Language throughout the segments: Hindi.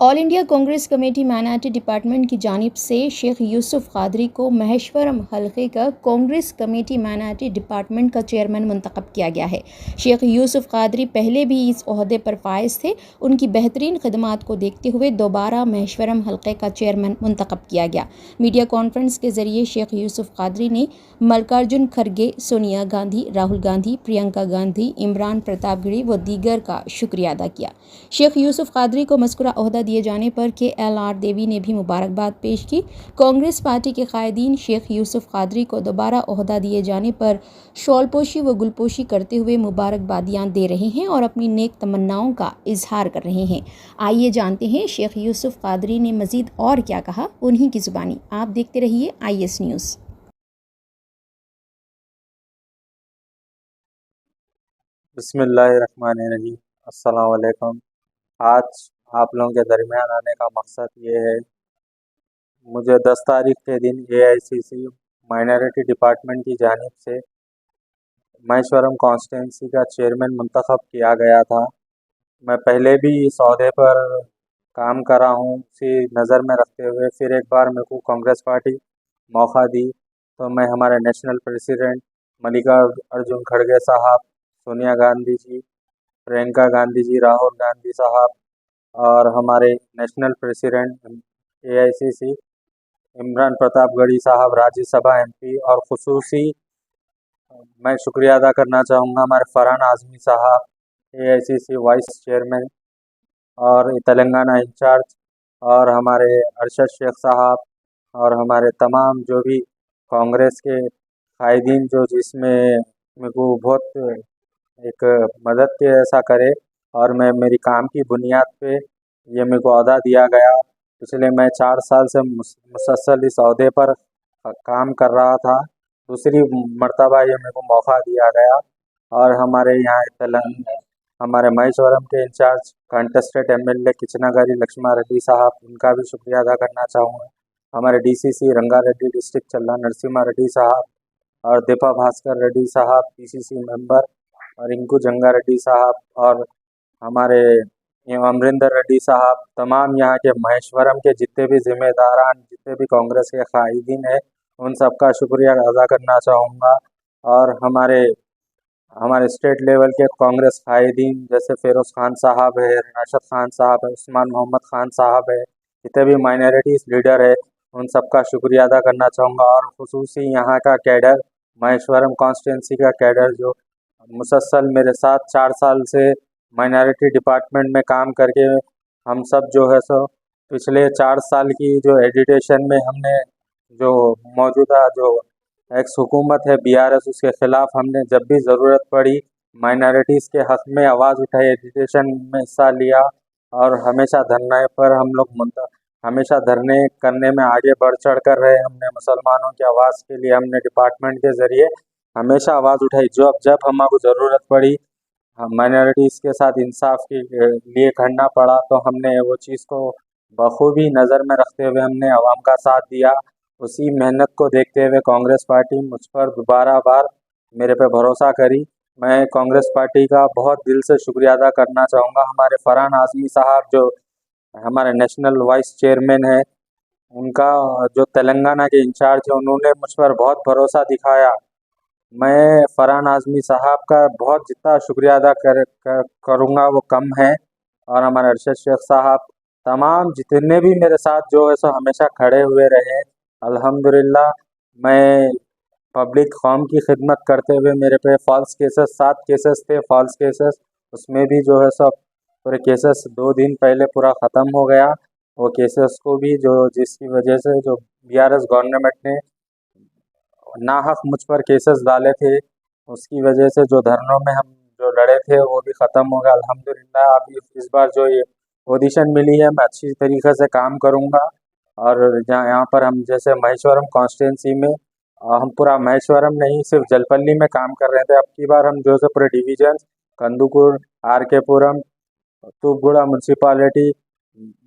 All India Congress committee minority department की जानिब से शेख यूसुफ कादरी को महेश्वरम हलके का कांग्रेस कमेटी माइनॉरिटी डिपार्टमेंट का चेयरमैन मुंतखब किया गया है। शेख यूसुफ कादरी पहले भी इस ओहदे पर फाइज थे। उनकी बेहतरीन खिदमात को देखते हुए दोबारा महेश्वरम हलके का चेयरमैन मुंतखब किया गया। मीडिया कॉन्फ्रेंस के जरिए शेख यूसुफ कादरी ने मल्लिकार्जुन खड़गे, सोनिया गांधी, राहुल गांधी, प्रियंका गांधी, इमरान प्रतापगढ़ी व दीगर का शुक्रिया अदा किया। शेख यूसुफ कादरी को मज़कूरा ओहदा दिए जाने पर KLR देवी ने भी मुबारकबाद पेश की। कांग्रेस पार्टी के कायदीन शेख यूसुफ कादरी को दोबारा ओहदा दिए जाने पर शॉलपोशी व गुलपोशी करते हुए मुबारकबादियाँ दे रहे हैं और अपनी नेक तमन्नाओं का इजहार कर रहे हैं। आइए जानते हैं शेख यूसुफ कादरी ने मज़ीद और क्या कहा, उन्हीं की ज़ुबानी। आप देखते रहिए IS न्यूज़। बिस्मिल्लाहिर्रहमानिर्रहीम। अस्सलाम वालेकुम। आज आप लोगों के दरमियान आने का मकसद ये है, मुझे 10 तारीख के दिन AICC माइनॉरिटी डिपार्टमेंट की जानिब से महेश्वरम कॉन्स्टिट्यूंसी का चेयरमैन मुंतखब किया गया था। मैं पहले भी इस ओहदे पर काम कर रहा हूँ। उसी नज़र में रखते हुए फिर एक बार मेरे को कांग्रेस पार्टी मौका दी, तो मैं हमारे नेशनल प्रेसिडेंट मल्लिकार्जुन खड़गे साहब, सोनिया गांधी जी, प्रियंका गांधी जी, राहुल गांधी साहब और हमारे national president AICC Imran Pratapgarhi साहब, राज्यसभा MP, और खुसूसी मैं शुक्रिया अदा करना चाहूँगा हमारे फरहान आज़मी साहब, AICC वाइस चेयरमैन और तेलंगाना इंचार्ज, और हमारे अरशद शेख साहब, और हमारे तमाम जो भी कांग्रेस के कायदीन जो जिसमें मेरे को बहुत एक मदद के ऐसा करे, और मेरी काम की बुनियाद पे ये मेरे को अहदा दिया गया। पिछले मैं 4 साल से मुसलसल इस अहदे पर काम कर रहा था। दूसरी मर्तबा ये मेरे को मौका दिया गया। और हमारे यहाँ हमारे महेश्वरम के in-charge contested MLA Kichannagari Laxma Reddy साहब, उनका भी शुक्रिया अदा करना चाहूँगा। हमारे DCC रंगारेड्डी डिस्ट्रिक्ट चल्ला नरसिम्हा रेड्डी साहब, और दीपा भास्कर रेड्डी साहब PCC मेंबर, और इंकू जंगा रेड्डी साहब, और हमारे अमरिंदर रेड्डी साहब, तमाम यहाँ के महेश्वरम के जितने भी जिम्मेदारान, जितने भी कांग्रेस के कायदीन हैं, उन सब का शुक्रिया अदा करना चाहूँगा। और हमारे स्टेट लेवल के कांग्रेस कायदीन जैसे फ़िरोज़ खान साहब है, राशिद खान साहब है, उस्मान मोहम्मद खान साहब है, जितने भी माइनॉरिटीज़ लीडर है, उन सब का शुक्रिया अदा करना चाहूँगा। और खुसूसी यहाँ का कैडर, महेश्वरम कॉन्स्टिट्यूंसी का कैडर जो मुसलसल मेरे साथ 4 साल से माइनॉरिटी डिपार्टमेंट में काम करके, हम सब जो है सो पिछले 4 साल की जो एजिटेशन में हमने जो मौजूदा जो एक्स हुकूमत है BRS, उसके ख़िलाफ़ हमने जब भी ज़रूरत पड़ी माइनॉरिटीज़ के हक़ में आवाज़ उठाई, एजिटेशन में हिस्सा लिया, और हमेशा धरने पर हम लोग हमेशा धरने करने में आगे बढ़ चढ़ कर रहे। हमने मुसलमानों की आवाज़ के लिए हमने डिपार्टमेंट के ज़रिए हमेशा आवाज़ उठाई। जब हमको ज़रूरत पड़ी माइनॉरिटीज़ के साथ इंसाफ के लिए खड़ना पड़ा, तो हमने वो चीज़ को बखूबी नज़र में रखते हुए हमने आवाम का साथ दिया। उसी मेहनत को देखते हुए कांग्रेस पार्टी मुझ पर दोबारा बार मेरे पे भरोसा करी। मैं कांग्रेस पार्टी का बहुत दिल से शुक्रिया अदा करना चाहूँगा। हमारे फरहान आज़मी साहब जो हमारे नेशनल वाइस चेयरमैन है, उनका जो तेलंगाना के इंचार्ज है, उन्होंने मुझ पर बहुत भरोसा दिखाया। मैं फरहान आज़मी साहब का बहुत जितना शुक्रिया अदा करूँगा वो कम है। और हमारे अरशद शेख साहब, तमाम जितने भी मेरे साथ जो है सो हमेशा खड़े हुए रहे। अल्हम्दुलिल्लाह मैं पब्लिक कौम की खिदमत करते हुए मेरे पे फ़ॉल्स केसेस 7 केसेस थे, फ़ॉल्स केसेस, उसमें भी जो है सब पूरे केसेस 2 दिन पहले पूरा ख़त्म हो गया। वो केसेस को भी जिसकी वजह से जो BRS गवर्नमेंट ने नाहक मुझ पर केसेस डाले थे, उसकी वजह से जो धरनों में हम जो लड़े थे वो भी ख़त्म हो गया अल्हम्दुलिल्लाह। अभी इस बार जो ये पोजीशन मिली है, मैं अच्छी तरीक़े से काम करूँगा। और यहाँ पर हम जैसे महेश्वरम कॉन्स्टिट्यूंसी में हम पूरा महेश्वरम नहीं सिर्फ जलपल्ली में काम कर रहे थे। अब की बार हम जो है पूरे डिवीजन कंदुकूर, RK पुरम, तूबगुड़ा म्यूनसिपालिटी,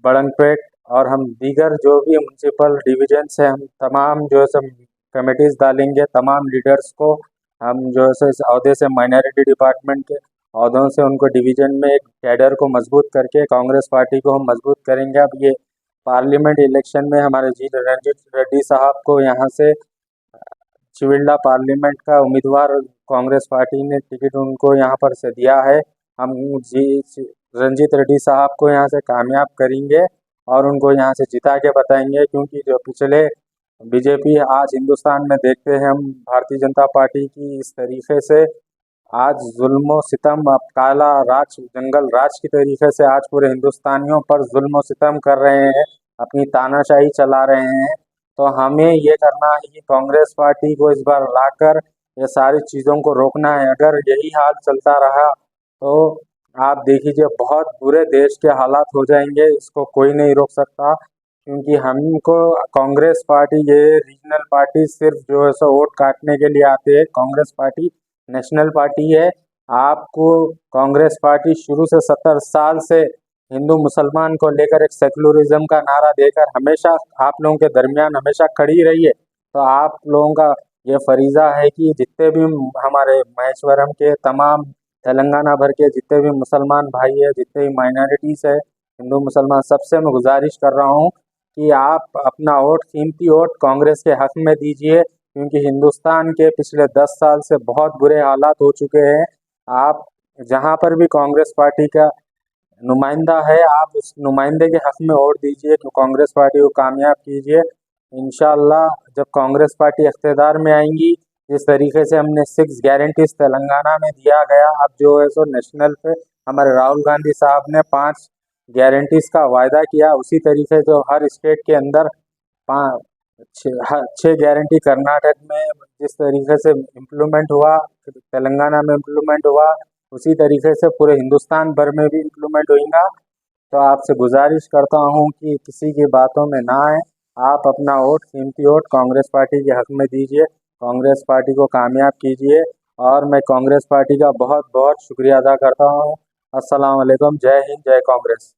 बड़ंगपेट, और हम दीगर जो भी म्यूनसिपल डिविजन्स हैं, हम तमाम जो है सब कमेटीज़ डालेंगे। तमाम लीडर्स को हम जो है इस अहदे से माइनॉरिटी डिपार्टमेंट के औहदों से उनको डिवीज़न में एक कैडर को मजबूत करके कांग्रेस पार्टी को हम मजबूत करेंगे। अब ये पार्लियामेंट इलेक्शन में हमारे जी रणजीत रेड्डी साहब को यहाँ से चिविल्ला पार्लियामेंट का उम्मीदवार कांग्रेस पार्टी ने टिकट उनको यहाँ पर से दिया है। हम जी रंजीत रेड्डी साहब को यहाँ से कामयाब करेंगे और उनको यहाँ से जिता के बताएंगे, क्योंकि जो पिछले बीजेपी आज हिंदुस्तान में देखते हैं हम भारतीय जनता पार्टी की इस तरीके से आज जुल्म सितम अब काला राज जंगल राज की तरीके से आज पूरे हिंदुस्तानियों पर जुल्म सितम कर रहे हैं, अपनी तानाशाही चला रहे हैं। तो हमें ये करना है कि कांग्रेस पार्टी को इस बार लाकर ये सारी चीज़ों को रोकना है। अगर यही हाल चलता रहा तो आप देखिए बहुत बुरे देश के हालात हो जाएंगे, इसको कोई नहीं रोक सकता। क्योंकि हमको कांग्रेस पार्टी ये रीजनल पार्टी सिर्फ जो है सो वोट काटने के लिए आते हैं। कांग्रेस पार्टी नेशनल पार्टी है। आपको कांग्रेस पार्टी शुरू से 70 साल से हिंदू मुसलमान को लेकर एक सेकुलरिज्म का नारा देकर हमेशा आप लोगों के दरमियान हमेशा खड़ी रही है। तो आप लोगों का ये फरीज़ा है कि जितने भी हमारे महेश्वरम के तमाम तेलंगाना भर के जितने भी मुसलमान भाई है, जितने भी माइनॉरिटीज़ है, हिंदू मुसलमान, सबसे मैं गुजारिश कर रहा हूँ कि आप अपना वोट, कीमती वोट कांग्रेस के हक में दीजिए। क्योंकि हिंदुस्तान के पिछले 10 साल से बहुत बुरे हालात हो चुके हैं। आप जहाँ पर भी कांग्रेस पार्टी का नुमाइंदा है, आप उस नुमाइंदे के हक में वोट दीजिए, तो कांग्रेस पार्टी को कामयाब कीजिए। इंशाल्लाह जब कांग्रेस पार्टी इख्तियार में आएंगी, जिस तरीके से हमने 6 गारंटीज तेलंगाना में दिया गया, अब जो है सो नेशनल पे हमारे राहुल गांधी साहब ने 5 गारंटीज का वायदा किया, उसी तरीके से हर स्टेट के अंदर 6 गारंटी कर्नाटक में जिस तरीके से इम्प्लीमेंट हुआ, तेलंगाना में इम्प्लीमेंट हुआ, उसी तरीके से पूरे हिंदुस्तान भर में भी इम्प्लीमेंट होगा। तो आपसे गुजारिश करता हूं कि किसी की बातों में ना आए, आप अपना वोट, कीमती वोट कांग्रेस पार्टी के हक में दीजिए, कांग्रेस पार्टी को कामयाब कीजिए। और मैं कांग्रेस पार्टी का बहुत बहुत शुक्रिया अदा करता हूं। अस्सलाम वालेकुम, जय हिंद, जय कांग्रेस।